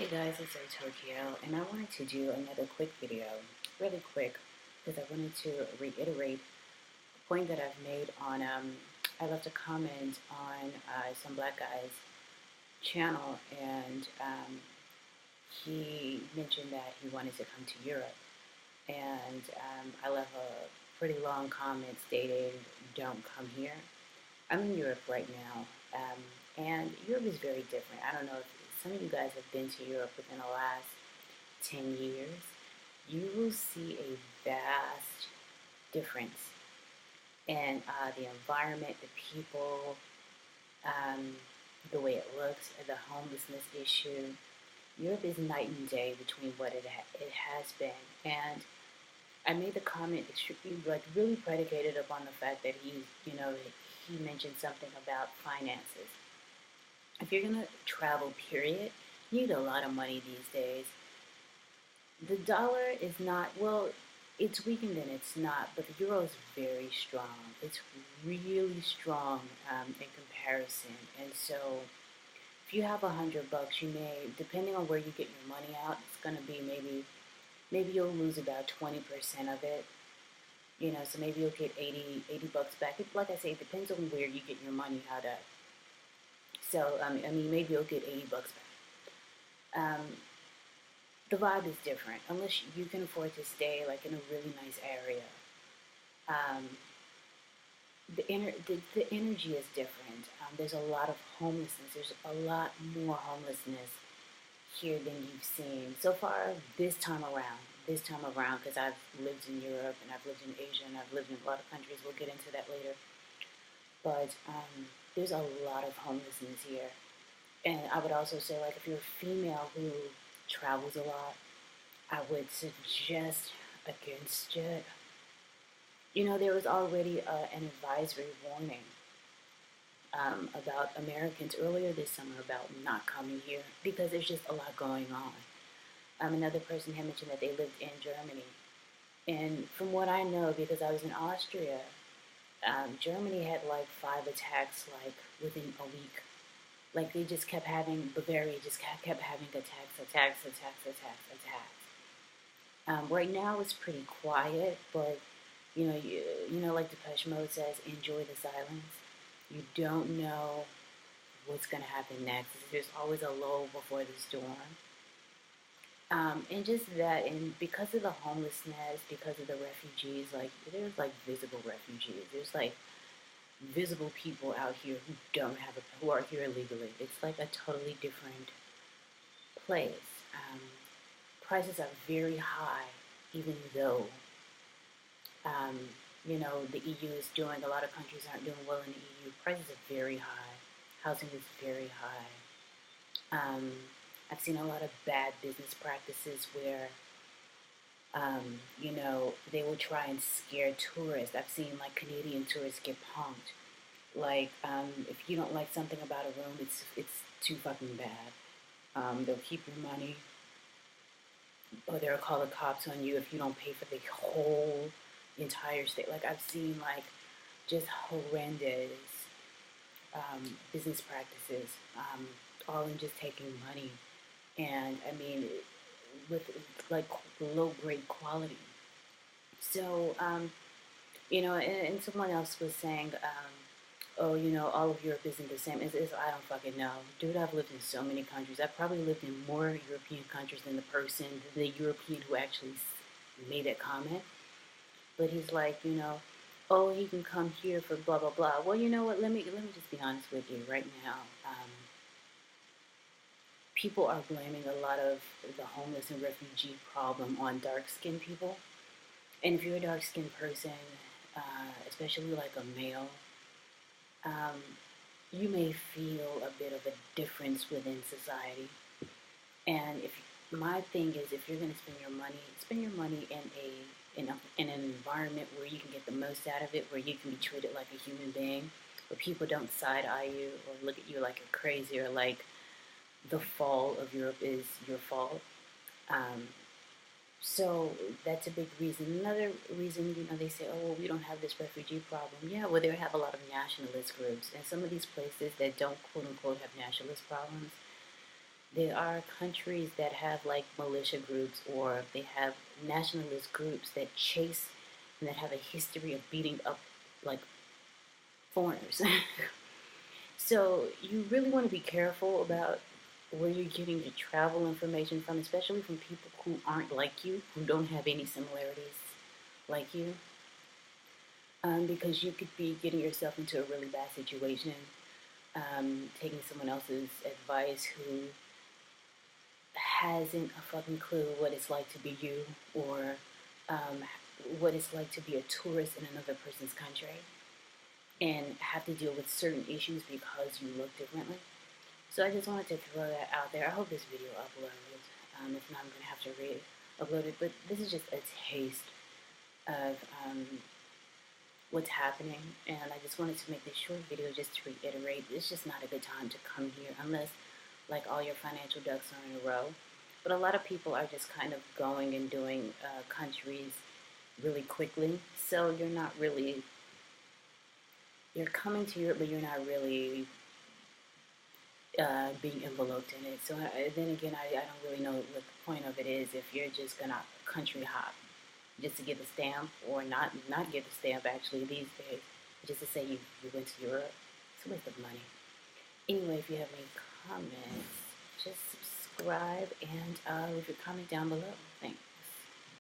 Hey guys, it's Tokyo, and I wanted to do another quick video, really quick, because I wanted to reiterate a point that I've made on, I left a comment on some black guy's channel, and he mentioned that he wanted to come to Europe, and I left a pretty long comment stating, don't come here. I'm in Europe right now, and Europe is very different. I don't know if some of you guys have been to Europe within the last 10 years. You will see a vast difference in the environment, the people, um, the way it looks, the homelessness issue. Europe is night and day between what it has been. And I made the comment like really predicated upon the fact that he mentioned something about finances. If you're gonna travel, period, you need a lot of money these days. The dollar is not, well, it's weakened and it's not, but the euro is very strong. It's really strong in comparison. And so if you have $100, you may, depending on where you get your money out, it's gonna be maybe you'll lose about 20% of it. So maybe you'll get 80 bucks back. Like I say, it depends on where you get your money out of. So, maybe you'll get 80 bucks back. The vibe is different, unless you can afford to stay like in a really nice area. Um, the energy is different. There's a lot of homelessness. There's a lot more homelessness here than you've seen so far this time around. Because I've lived in Europe and I've lived in Asia and I've lived in a lot of countries. We'll get into that later. But there's a lot of homelessness here. And I would also say, like, if you're a female who travels a lot, I would suggest against it. There was already an advisory warning about Americans earlier this summer about not coming here because there's just a lot going on. Another person had mentioned that they lived in Germany. And from what I know, because I was in Austria, Germany had like 5 attacks like within a week. Like they just kept having, Bavaria just kept having attacks. Right now it's pretty quiet, but like Depeche Mode says, enjoy the silence. You don't know what's gonna happen next. There's always a lull before the storm. And just that, and because of the homelessness, because of the refugees, like there's like visible refugees. There's like visible people out here who are here illegally. It's like a totally different place. Prices are very high, even though the EU is doing. A lot of countries aren't doing well in the EU. Prices are very high. Housing is very high. I've seen a lot of bad business practices where, they will try and scare tourists. I've seen like Canadian tourists get punked. Like, if you don't like something about a room, it's too fucking bad. They'll keep your money, or they'll call the cops on you if you don't pay for the whole entire stay. Like I've seen like just horrendous business practices, all in just taking money. And with like low grade quality. So, and someone else was saying, oh, all of Europe isn't the same. I don't fucking know. Dude, I've lived in so many countries. I've probably lived in more European countries than the European who actually made that comment. But he's like, oh, he can come here for blah, blah, blah. Well, you know what? Let me just be honest with you right now. People are blaming a lot of the homeless and refugee problem on dark-skinned people. And if you're a dark-skinned person, especially like a male, you may feel a bit of a difference within society. And my thing is, if you're going to spend your money in an environment where you can get the most out of it, where you can be treated like a human being, where people don't side-eye you or look at you like you're crazy or like the fall of Europe is your fault. So that's a big reason. Another reason, they say, oh, well, we don't have this refugee problem. Yeah, well, they have a lot of nationalist groups. And some of these places that don't, quote unquote, have nationalist problems, There are countries that have like militia groups, or they have nationalist groups that chase and that have a history of beating up like foreigners. So you really want to be careful about where you're getting your travel information from, especially from people who aren't like you, who don't have any similarities like you, because you could be getting yourself into a really bad situation, taking someone else's advice who hasn't a fucking clue what it's like to be you, or um, what it's like to be a tourist in another person's country and have to deal with certain issues because you look differently. So I just wanted to throw that out there. I hope this video uploads. If not, I'm going to have to re-upload it. But this is just a taste of what's happening. And I just wanted to make this short video just to reiterate, it's just not a good time to come here unless like all your financial ducks are in a row. But a lot of people are just kind of going and doing countries really quickly. So you're not really, you're coming to Europe, but you're not really being enveloped in it. So then again, I don't really know what the point of it is if you're just gonna country hop just to get the stamp, or not get the stamp actually these days, just to say you went to Europe. It's a waste of money. Anyway, if you have any comments, just subscribe and leave your comment down below. Thanks.